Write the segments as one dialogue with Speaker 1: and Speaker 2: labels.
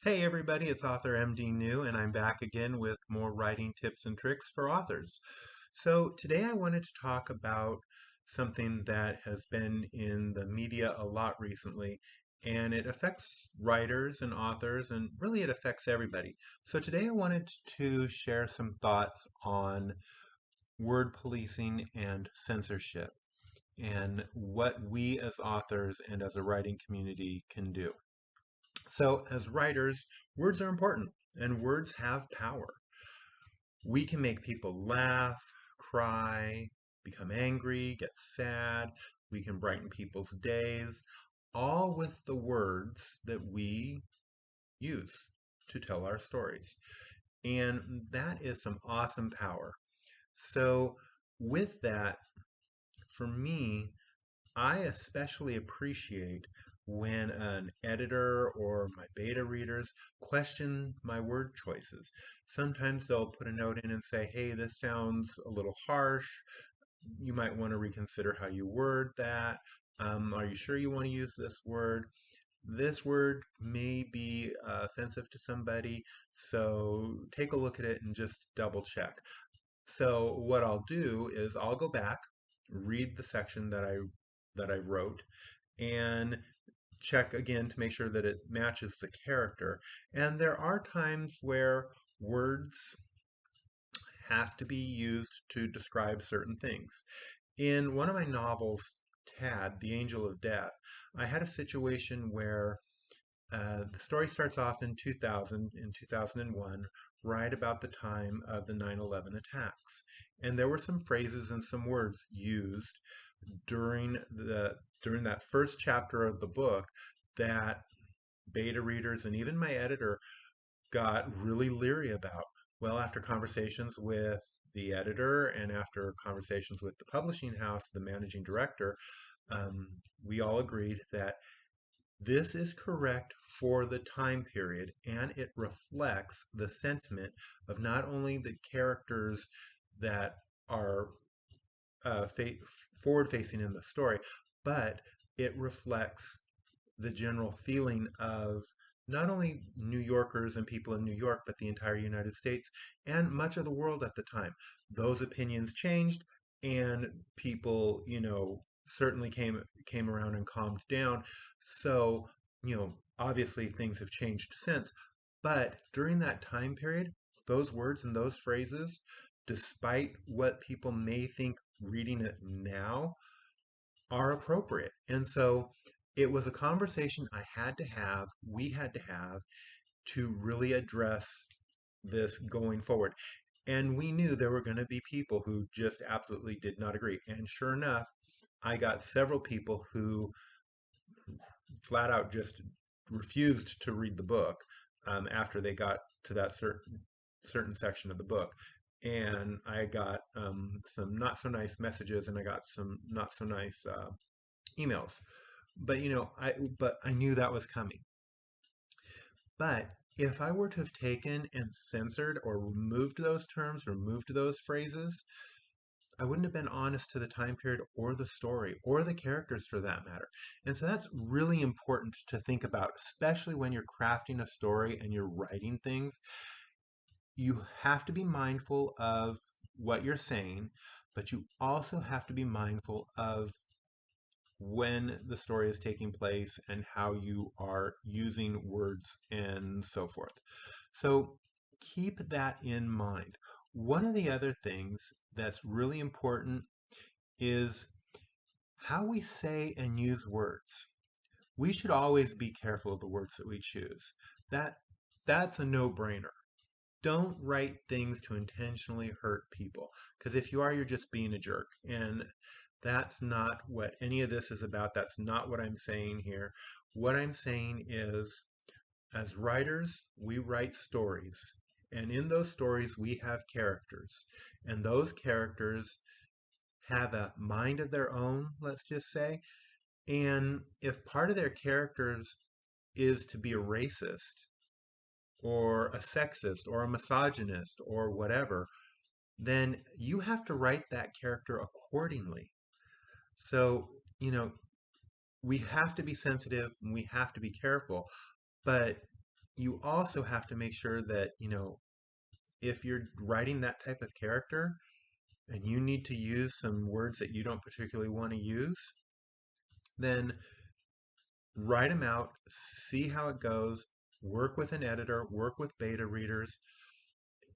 Speaker 1: Hey everybody, it's author MD New, and I'm back again with more writing tips and tricks for authors. So today I wanted to talk about something that has been in the media a lot recently, and it affects writers and authors, and really it affects everybody. So today I wanted to share some thoughts on word policing and censorship, and what we as authors and as a writing community can do. So, as writers, words are important and words have power. We can make people laugh, cry, become angry, get sad. We can brighten people's days, all with the words that we use to tell our stories. And that is some awesome power. So, with that, for me, I especially appreciate when an editor or my beta readers question my word choices. Sometimes they'll put a note in and say, hey, this sounds a little harsh. You might want to reconsider how you word that. Are you sure you want to use this word? This word may be offensive to somebody, so take a look at it and just double check. So what I'll do is I'll go back, read the section that I wrote, and check again to make sure that it matches the character. And there are times where words have to be used to describe certain things. In one of my novels, Tad, the Angel of Death, I had a situation where the story starts off in 2000, in 2001, right about the time of the 9/11 attacks. And there were some phrases and some words used during during that first chapter of the book that beta readers and even my editor got really leery about. Well, after conversations with the editor and after conversations with the publishing house, the managing director, we all agreed that this is correct for the time period, and it reflects the sentiment of not only the characters that are forward facing in the story, but it reflects the general feeling of not only New Yorkers and people in New York, but the entire United States and much of the world at the time. Those opinions changed, and people, certainly came around and calmed down. So, obviously things have changed since. But during that time period, those words and those phrases, despite what people may think reading it now, are appropriate. And so it was a conversation I had to have, we had to have, to really address this going forward. And we knew there were going to be people who just absolutely did not agree. And sure enough, I got several people who flat out just refused to read the book after they got to that certain section of the book. And I got some not so nice messages, and I got some not so nice emails. But I knew that was coming. But if I were to have taken and censored or removed those terms, removed those phrases, I wouldn't have been honest to the time period or the story or the characters for that matter. And so that's really important to think about, especially when you're crafting a story and you're writing things. You have to be mindful of what you're saying, but you also have to be mindful of when the story is taking place and how you are using words and so forth. So keep that in mind. One of the other things that's really important is how we say and use words. We should always be careful of the words that we choose. That that's a no-brainer. Don't write things to intentionally hurt people, because if you are, you're just being a jerk. And that's not what any of this is about. That's not what I'm saying here. What I'm saying is, as writers, we write stories. And in those stories, we have characters. And those characters have a mind of their own, let's just say. And if part of their characters is to be a racist, or a sexist, or a misogynist, or whatever, then you have to write that character accordingly. So, we have to be sensitive and we have to be careful, but you also have to make sure that, if you're writing that type of character and you need to use some words that you don't particularly want to use, then write them out, see how it goes, work with an editor, work with beta readers,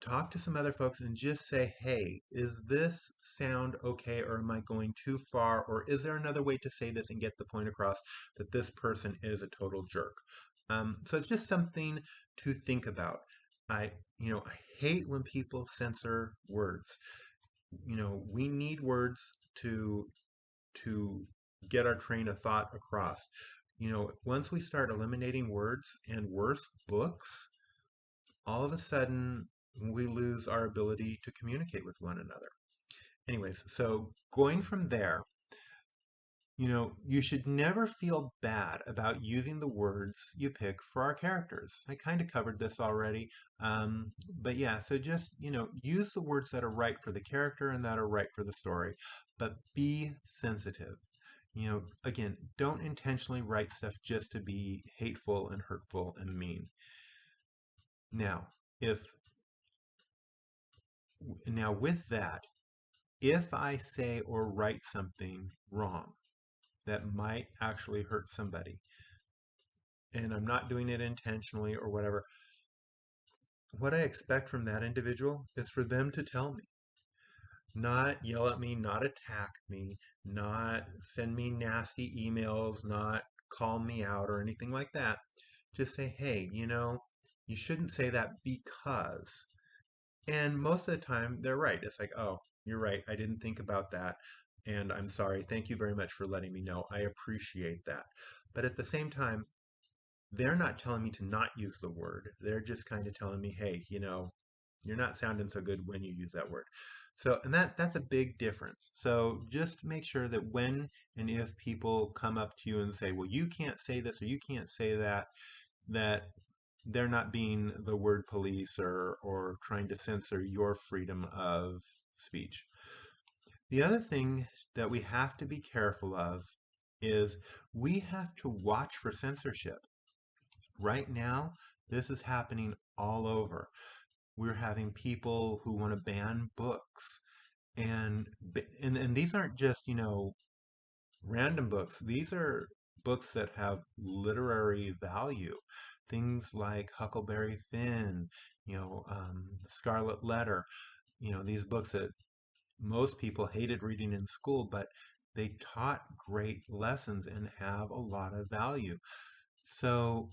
Speaker 1: talk to some other folks and just say, hey, is this sound okay, or am I going too far, or is there another way to say this and get the point across that this person is a total jerk? So it's just something to think about. I, I hate when people censor words. We need words to to get our train of thought across. Once we start eliminating words, and worse, books, all of a sudden we lose our ability to communicate with one another. Anyways, so going from there, you should never feel bad about using the words you pick for our characters. I kind of covered this already. But yeah, so just, use the words that are right for the character and that are right for the story, but be sensitive. Again, don't intentionally write stuff just to be hateful and hurtful and mean. Now, if now with that, if I say or write something wrong that might actually hurt somebody, and I'm not doing it intentionally or whatever, what I expect from that individual is for them to tell me, not yell at me, not attack me, not send me nasty emails, not call me out or anything like that. Just say, hey, you shouldn't say that because. And most of the time, they're right. It's like, oh, you're right. I didn't think about that. And I'm sorry. Thank you very much for letting me know. I appreciate that. But at the same time, they're not telling me to not use the word. They're just kind of telling me, hey, you're not sounding so good when you use that word. So, and that's a big difference. So just make sure that when and if people come up to you and say, well, you can't say this or you can't say that, that they're not being the word police or trying to censor your freedom of speech. The other thing that we have to be careful of is we have to watch for censorship. Right now, this is happening all over. We're having people who want to ban books. And these aren't just, random books. These are books that have literary value. Things like Huckleberry Finn, Scarlet Letter, these books that most people hated reading in school, but they taught great lessons and have a lot of value. So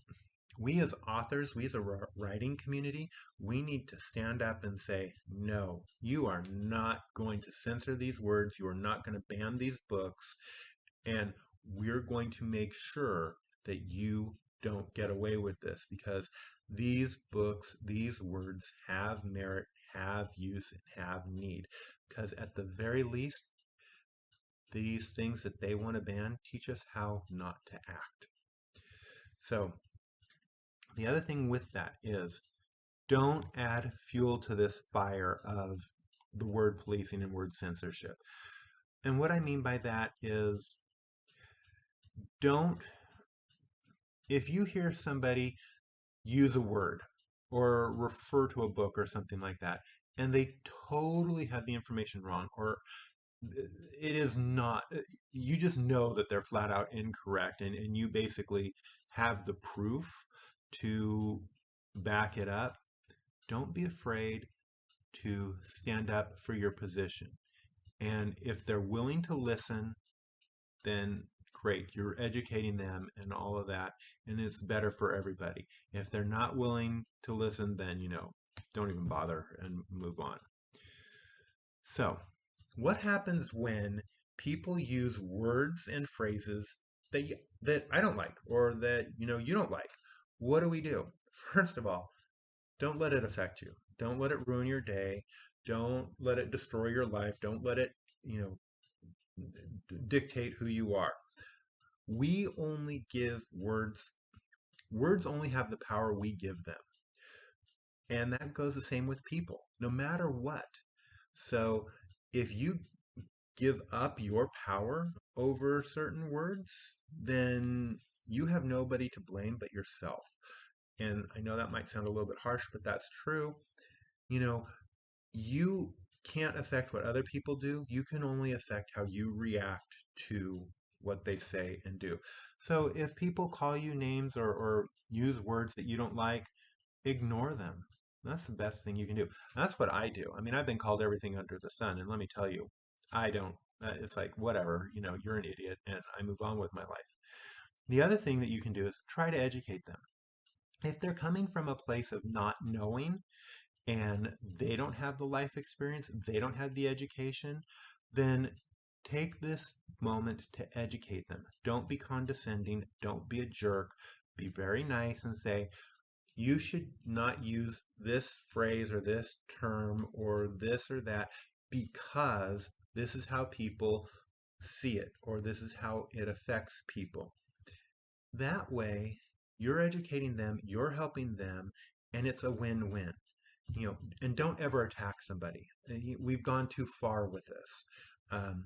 Speaker 1: we as authors, we as a writing community, we need to stand up and say, no, you are not going to censor these words. You are not going to ban these books. And we're going to make sure that you don't get away with this, because these books, these words have merit, have use, and have need. Because at the very least, these things that they want to ban teach us how not to act. So the other thing with that is, don't add fuel to this fire of the word policing and word censorship. And what I mean by that is, don't, if you hear somebody use a word or refer to a book or something like that, and they totally have the information wrong, or it is not, you just know that they're flat out incorrect, and you basically have the proof to back it up, don't be afraid to stand up for your position. And if they're willing to listen, then great, you're educating them and all of that, and it's better for everybody. If they're not willing to listen, then, don't even bother and move on. So, what happens when people use words and phrases that I don't like, or that, you don't like? What do we do? First of all, don't let it affect you. Don't let it ruin your day. Don't let it destroy your life. Don't let it, dictate who you are. We only give words only have the power we give them. And that goes the same with people, no matter what. So if you give up your power over certain words, then you have nobody to blame but yourself. and I know that might sound a little bit harsh, but that's true. You know, you can't affect what other people do. You can only affect how you react to what they say and do. So if people call you names or use words that you don't like, ignore them. That's the best thing you can do. That's what I do. I mean, I've been called everything under the sun, and let me tell you, I don't. It's like, whatever, you're an idiot, and I move on with my life. The other thing that you can do is try to educate them. If they're coming from a place of not knowing, and they don't have the life experience, they don't have the education, then take this moment to educate them. Don't be condescending, don't be a jerk. Be very nice and say, you should not use this phrase or this term or this or that because this is how people see it or this is how it affects people. That way, you're educating them, you're helping them, and it's a win-win. And don't ever attack somebody. We've gone too far with this. Um,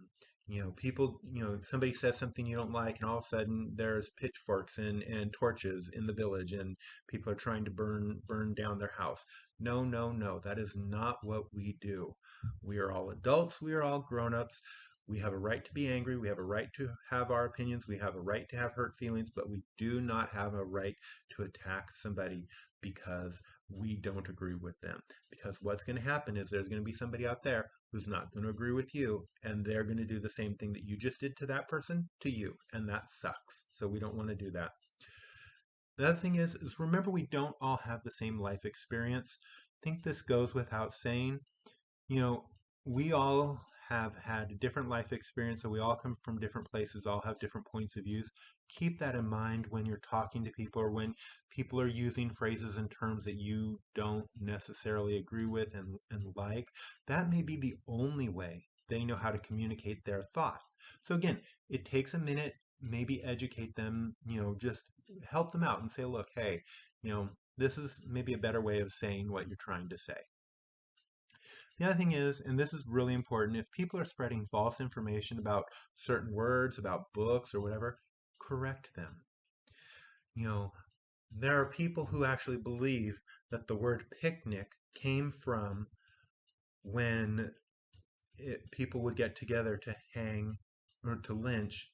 Speaker 1: people, somebody says something you don't like, and all of a sudden there's pitchforks and torches in the village, and people are trying to burn down their house. No, no, no. That is not what we do. We are all adults. We are all grown-ups. We have a right to be angry. We have a right to have our opinions. We have a right to have hurt feelings, but we do not have a right to attack somebody because we don't agree with them. Because what's going to happen is there's going to be somebody out there who's not going to agree with you, and they're going to do the same thing that you just did to that person to you, and that sucks. So we don't want to do that. The other thing is remember we don't all have the same life experience. I think this goes without saying. You know, we all have had a different life experience, so we all come from different places, all have different points of views. Keep that in mind when you're talking to people or when people are using phrases and terms that you don't necessarily agree with and like. That may be the only way they know how to communicate their thought. So again, it takes a minute, maybe educate them, just help them out and say, look, hey, this is maybe a better way of saying what you're trying to say. The other thing is, and this is really important, if people are spreading false information about certain words, about books or whatever, correct them. You know, there are people who actually believe that the word picnic came from when people would get together to hang or to lynch,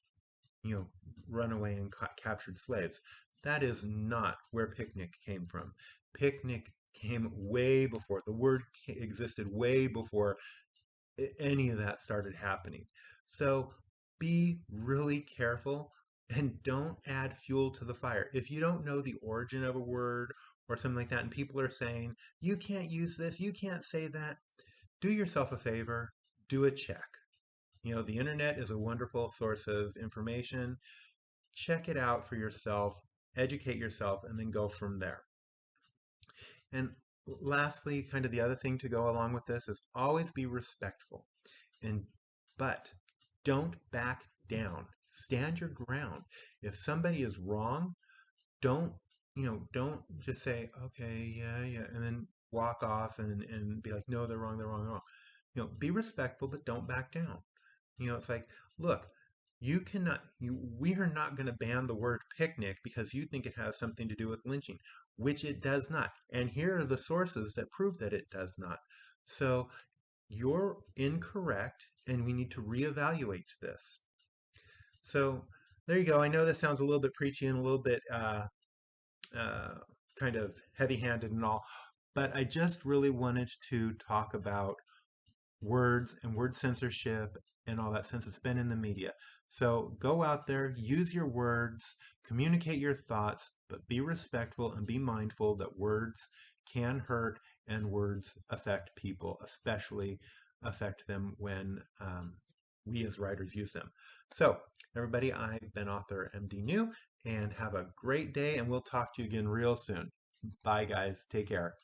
Speaker 1: runaway and captured slaves. That is not where picnic came from. Picnic came way before. The word existed way before any of that started happening. So be really careful and don't add fuel to the fire. If you don't know the origin of a word or something like that, and people are saying, you can't use this, you can't say that, do yourself a favor, do a check. The internet is a wonderful source of information. Check it out for yourself, educate yourself, and then go from there. And lastly, kind of the other thing to go along with this is always be respectful. And but don't back down. Stand your ground. If somebody is wrong, don't don't just say, okay, yeah, yeah, and then walk off and be like, no, they're wrong, they're wrong, they're wrong. Be respectful, but don't back down. It's like, look, we are not going to ban the word picnic because you think it has something to do with lynching, which it does not. And here are the sources that prove that it does not. So you're incorrect, and we need to reevaluate this. So there you go. I know this sounds a little bit preachy and a little bit uh, kind of heavy-handed and all, but I just really wanted to talk about words and word censorship and all that since it's been in the media. So go out there, use your words, communicate your thoughts, but be respectful and be mindful that words can hurt and words affect people, especially affect them when we as writers use them. So, everybody, I've been author MD New, and have a great day, and we'll talk to you again real soon. Bye, guys. Take care.